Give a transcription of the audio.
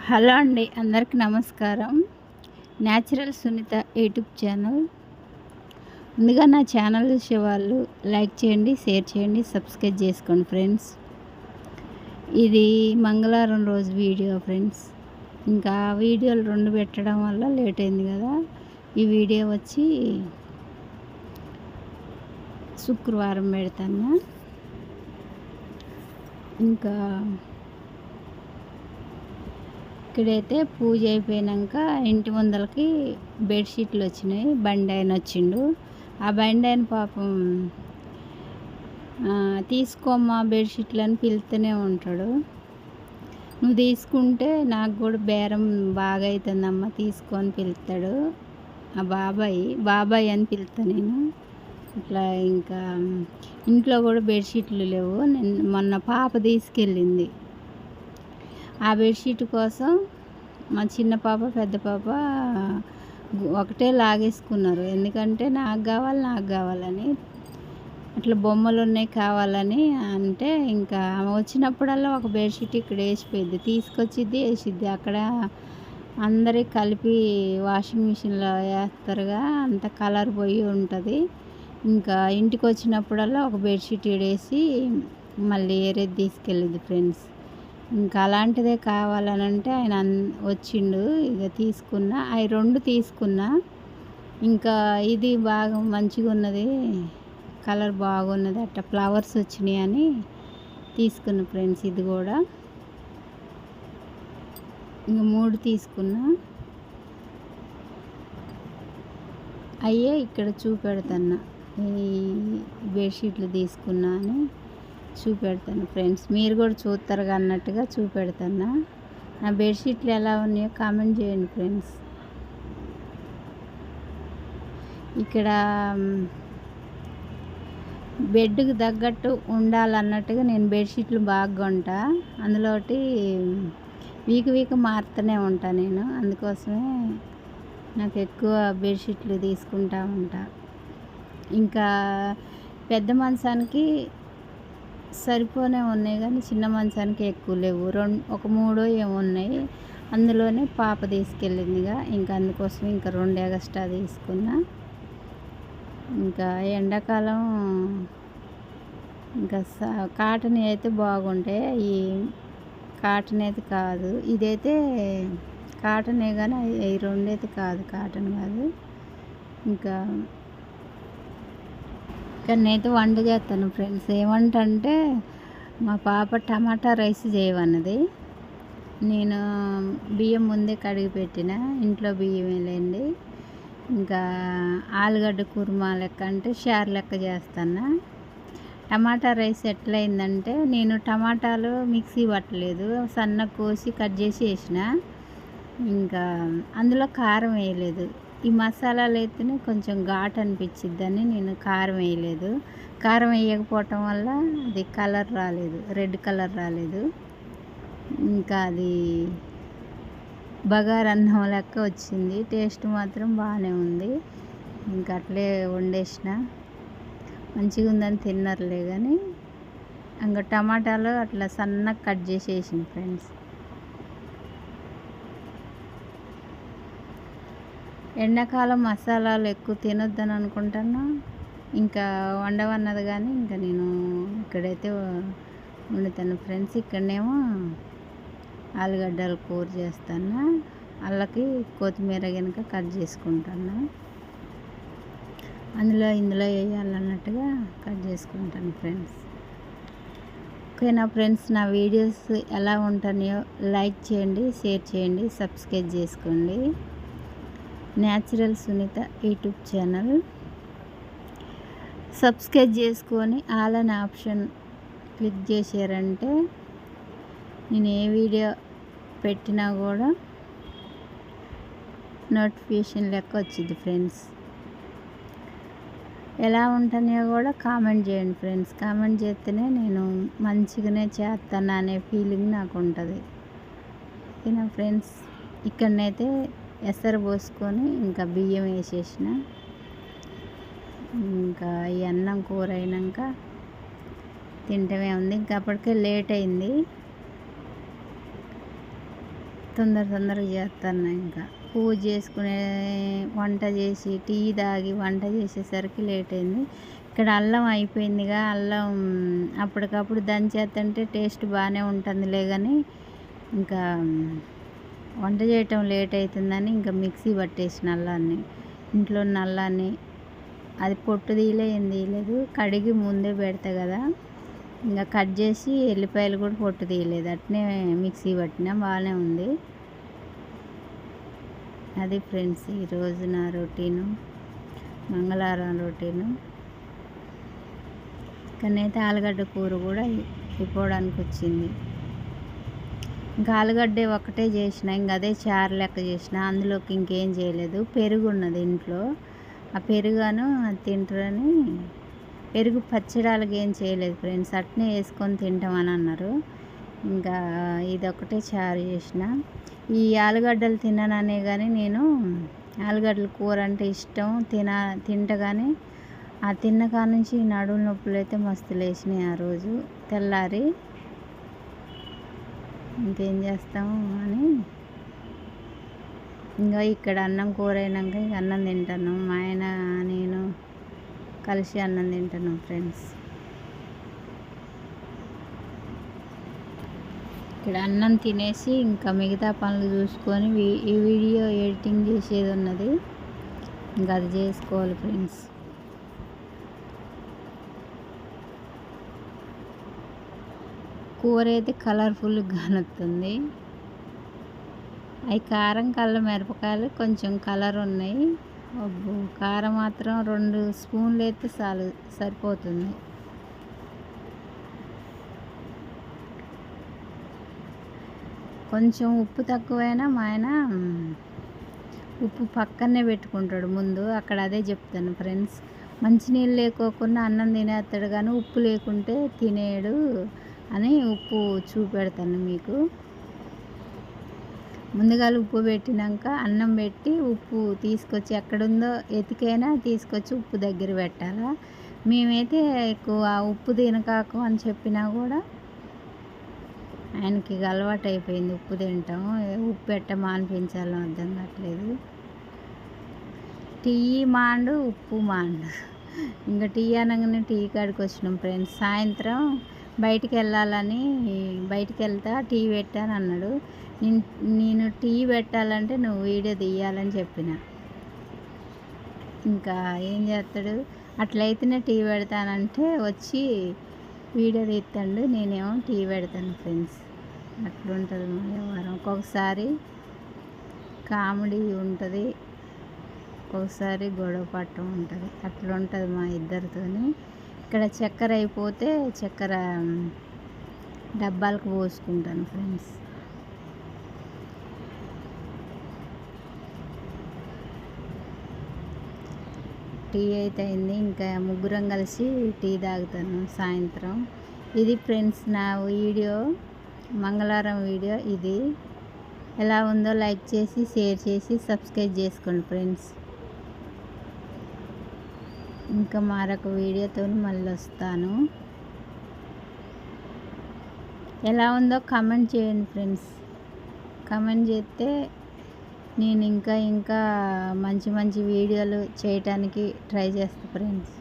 Hello అండి, అందరికీ నమస్కారం. Natural Sunitha YouTube channel. ముందుగా నా ఛానల్ చూసేవాళ్ళు లైక్ చేయండి, షేర్ చేయండి, సబ్స్క్రైబ్ చేసుకోండి ఫ్రెండ్స్. ఇది మంగళవారం రోజు వీడియో ఫ్రెండ్స్. ఇంకా వీడియోలు 2 పెట్టడం వల్ల లేట్ అయింది కదా. ఈ వీడియో వచ్చి శుక్రవారం పెడతాను. ఇంకా ఇక్కడైతే పూజ అయిపోయాక ఇంటి ముందలకి బెడ్షీట్లు వచ్చినాయి. బండి ఆయన వచ్చిండు. ఆ బండి ఆయన పాపం తీసుకోమ్మా బెడ్షీట్లు అని పిలుతూనే ఉంటాడు. నువ్వు తీసుకుంటే నాకు కూడా బేరం బాగా అవుతుందమ్మా తీసుకొని పిలుస్తాడు. ఆ బాబాయ్ అని పిలుతా నేను. ఇట్లా ఇంకా ఇంట్లో కూడా బెడ్షీట్లు లేవు. నేను మొన్న పాప తీసుకెళ్ళింది. ఆ బెడ్షీట్ కోసం మా చిన్న పాప పెద్ద పాప ఒకటే లాగేసుకున్నారు. ఎందుకంటే నాకు కావాలని అట్లా బొమ్మలు ఉన్నాయి కావాలని అంటే ఇంకా ఆమె వచ్చినప్పుడల్లా ఒక బెడ్షీట్ ఇక్కడ వేసిపోయిద్ది, తీసుకొచ్చిద్ది వేసిద్ది. అక్కడ అందరికి కలిపి వాషింగ్ మిషన్లో వేస్తారుగా, అంత కలర్ పోయి ఉంటుంది. ఇంకా ఇంటికి వచ్చినప్పుడల్లా ఒక బెడ్షీట్ వేసి మళ్ళీ ఏరేది తీసుకెళ్ళిద్ది ఫ్రెండ్స్. ఇంకా అలాంటిదే కావాలనంటే ఆయన వచ్చిండు. ఇక తీసుకున్నా, అవి 2 తీసుకున్నా. ఇంకా ఇది బాగా మంచిగా ఉన్నది, కలర్ బాగున్నది, అట్లా ఫ్లవర్స్ వచ్చినాయి అని తీసుకున్నా ఫ్రెండ్స్. ఇది కూడా ఇంకా 3 తీసుకున్నా. అయ్యే ఇక్కడ చూపెడతాను, ఈ బెడ్షీట్లు తీసుకున్నా అని చూపెడతాను ఫ్రెండ్స్. మీరు కూడా చూస్తారు అన్నట్టుగా చూపెడతాను. నా బెడ్షీట్లు ఎలా ఉన్నాయో కామెంట్ చేయండి ఫ్రెండ్స్. ఇక్కడ బెడ్కి తగ్గట్టు ఉండాలన్నట్టుగా నేను బెడ్షీట్లు బాగా కొంటా. అందులోటి వీక్ మారుతూనే ఉంటా నేను. అందుకోసమే నాకు ఎక్కువ బెడ్షీట్లు తీసుకుంటా ఉంటా. ఇంకా పెద్ద మంచానికి సరిపోనే ఉన్నాయి కానీ చిన్న మంచానికి ఎక్కువ లేవు. ఒక 3 ఏమో ఉన్నాయి. అందులోనే పాప తీసుకెళ్ళిందిగా, ఇంకా అందుకోసం ఇంకా 2 ఎక్స్ట్రా తీసుకున్నా. ఇంకా ఎండాకాలం ఇంకా కాటన్ అయితే బాగుంటాయి. ఈ కాటన్ అయితే కాదు, ఇదైతే కాటనే కానీ ఈ 2 అయితే కాదు, కాటన్ కాదు. ఇంకా ఇక్కడ నేనైతే వంట చేస్తాను ఫ్రెండ్స్. ఏమంట అంటే మా పాప టమాటా రైస్ చేయమన్నది. నేను బియ్యం ముందే కడిగి పెట్టిన, ఇంట్లో బియ్యం వేయండి. ఇంకా ఆలుగడ్డ కుర్మా లెక్క అంటే షార్ లెక్క చేస్తాను. టమాటా రైస్ ఎట్లయిందంటే నేను టమాటాలు మిక్సీ పట్టలేదు, సన్నగా కోసి కట్ చేసి వేసిన. ఇంకా అందులో కారం వేయలేదు. ఈ మసాలాలు అయితేనే కొంచెం ఘాటు అనిపించిద్దని నేను కారం వేయలేదు. కారం వేయకపోవటం వల్ల అది కలర్ రాలేదు, రెడ్ కలర్ రాలేదు. ఇంకా అది బగారా అన్నం లెక్క వచ్చింది. టేస్ట్ మాత్రం బాగానే ఉంది. ఇంకా అట్లే వండేసిన. మంచిగా ఉందని తిన్నారులే కానీ ఇంకా టమాటాలు అట్లా సన్నగా కట్ చేసి వేసిన ఫ్రెండ్స్. ఎండాకాలం మసాలాలు ఎక్కువ తినొద్దని అనుకుంటున్నా. ఇంకా వండవన్నది కానీ ఇంకా నేను ఇక్కడైతే వండుతాను ఫ్రెండ్స్. ఇక్కడనేమో ఆలుగడ్డలు కూర చేస్తాను. అల్లకి కొత్తిమీర కనుక కట్ చేసుకుంటాను. ఇందులో వేయాలన్నట్టుగా కట్ చేసుకుంటాను ఫ్రెండ్స్. ఓకేనా ఫ్రెండ్స్, నా వీడియోస్ ఎలా ఉంటాయో లైక్ చేయండి, షేర్ చేయండి, సబ్స్క్రైబ్ చేసుకోండి. Natural Sunitha YouTube channel subscribe చేసుకొని ఆల్ అనే ఆప్షన్ క్లిక్ చేశారంటే నేను ఏ వీడియో పెట్టినా కూడా నోటిఫికేషన్ లెక్క వచ్చింది ఫ్రెండ్స్. ఎలా ఉంటున్నాయో కూడా కామెంట్ చేయండి ఫ్రెండ్స్. కామెంట్ చేస్తేనే నేను మంచిగానే చేస్తాను అనే ఫీలింగ్ నాకు ఉంటుంది. ఓకేనా ఫ్రెండ్స్, ఇక్కడనైతే ఎసరు పోసుకొని ఇంకా బియ్యం వేసేసిన. ఇంకా ఈ అన్నం కూర అయినాక తింటమే ఉంది. ఇంకా అప్పటికే లేట్ అయింది. తొందరగా చేస్తాను. ఇంకా పూజ చేసుకునే, వంట చేసి, టీ తాగి వంట చేసేసరికి లేట్ అయింది. ఇక్కడ అల్లం అయిపోయిందిగా, అల్లం అప్పటికప్పుడు దంచేస్తుంటే టేస్ట్ బాగానే ఉంటుందిలే, కానీ ఇంకా వంట చేయటం లేట్ అవుతుందని ఇంకా మిక్సీ పట్టేసిన అల్లాన్ని, ఇంట్లో ఉన్న అల్లాన్ని. అది పొట్టు ఏం తీయలేదు, కడిగి ముందే పెడతా కదా, ఇంకా కట్ చేసి ఎల్లిపాయలు కూడా పొట్టు తీయలేదు, అట్నే మిక్సీ పట్టినా బాగానే ఉంది. అది ఫ్రెండ్స్ ఈరోజు నా రొటీను, మంగళవారం రొటీను. కనైతే ఆలుగడ్డ కూర కూడా అయిపోవడానికి వచ్చింది. ఇంకా ఆలుగడ్డ ఒకటే చేసిన, ఇంక అదే చారు లెక్క చేసిన, అందులోకి ఇంకేం చేయలేదు. పెరుగు ఉన్నది ఇంట్లో, ఆ పెరుగును తింటారని పెరుగు పచ్చడాలకి ఏం చేయలేదు ఫ్రెండ్స్, అట్నే వేసుకొని తింటామని అన్నారు. ఇంకా ఇదొకటే చారు చేసిన. ఈ ఆలుగడ్డలు తినననే కానీ నేను ఆలుగడ్డల కూర అంటే ఇష్టం, తింటా కానీ ఆ తిన్న కాడ నుంచి నడుము నొప్పులు అయితే మస్తు లేచినాయి ఆ రోజు తెల్లారి. ఇంకేం చేస్తాము అని ఇంకా ఇక్కడ అన్నం కూర అయినాక ఇక అన్నం తింటాను. మా ఆయన నేను కలిసి అన్నం తింటాను ఫ్రెండ్స్. ఇక్కడ అన్నం తినేసి ఇంకా మిగతా పనులు చూసుకొని ఈ వీడియో ఎడిటింగ్ చేసేది ఉన్నది, ఇంకా అది చేసుకోవాలి ఫ్రెండ్స్. కూర అయితే కలర్ఫుల్గా కానొస్తుంది. అవి కారం కళ్ళ మిరపకాయలు కొంచెం కలర్ ఉన్నాయి. అబ్బో, కారం మాత్రం 2 స్పూన్లు అయితే సరిపోతుంది. కొంచెం ఉప్పు తక్కువైనా మా ఆయన ఉప్పు పక్కనే పెట్టుకుంటాడు ముందు, అక్కడ అదే చెప్తాను ఫ్రెండ్స్. మంచినీళ్ళు లేకోకుండా అన్నం తినేస్తాడు కానీ ఉప్పు లేకుంటే తినేడు అని ఉప్పు చూపెడతాను మీకు. ముందుగా ఉప్పు పెట్టినాక అన్నం పెట్టి ఉప్పు తీసుకొచ్చి ఎక్కడుందో ఎతికైనా తీసుకొచ్చి ఉప్పు దగ్గర పెట్టాలా. మేమైతే ఎక్కువ ఉప్పు తినకాకు అని చెప్పినా కూడా ఆయనకి అలవాటు అయిపోయింది ఉప్పు తింటాం. ఉప్పు ఎట్ట మానిపించాలో అర్థం కావట్లేదు. టీ మాండు ఉప్పు మాండు. ఇంకా టీ అనగానే టీ కాడికి వచ్చినాం ఫ్రెండ్స్. సాయంత్రం బయటికి వెళ్తా టీ పెట్టాను అన్నాడు. నేను టీ పెట్టాలంటే నువ్వు వీడియో తీయాలని చెప్పిన. ఇంకా ఏం చేస్తాడు, అట్లయితేనే టీ పెడతానంటే వచ్చి వీడియో తీస్తాడు, నేనేమో టీ పెడతాను ఫ్రెండ్స్. అట్లుంటుంది మా వ్యవహారం. ఒక్కొక్కసారి కామెడీ ఉంటుంది, ఒక్కొక్కసారి గొడవ పట్టం ఉంటుంది, అట్లుంటుంది మా ఇద్దరితోని. ఇక్కడ చక్కెర అయిపోతే చక్కెర డబ్బాలకు పోసుకుంటాను ఫ్రెండ్స్. టీ అయితే అయింది, ఇంకా ముగ్గురం కలిసి టీ తాగుతాను సాయంత్రం. ఇది ఫ్రెండ్స్ నా వీడియో, మంగళవారం వీడియో. ఇది ఎలా ఉందో లైక్ చేసి, షేర్ చేసి, సబ్స్క్రైబ్ చేసుకోండి ఫ్రెండ్స్. ఇంకా మరొక వీడియోతో మళ్ళీ వస్తాను. ఎలా ఉందో కామెంట్ చేయండి ఫ్రెండ్స్. కామెంట్ చేస్తే నేను ఇంకా మంచి వీడియోలు చేయటానికి ట్రై చేస్తాను ఫ్రెండ్స్.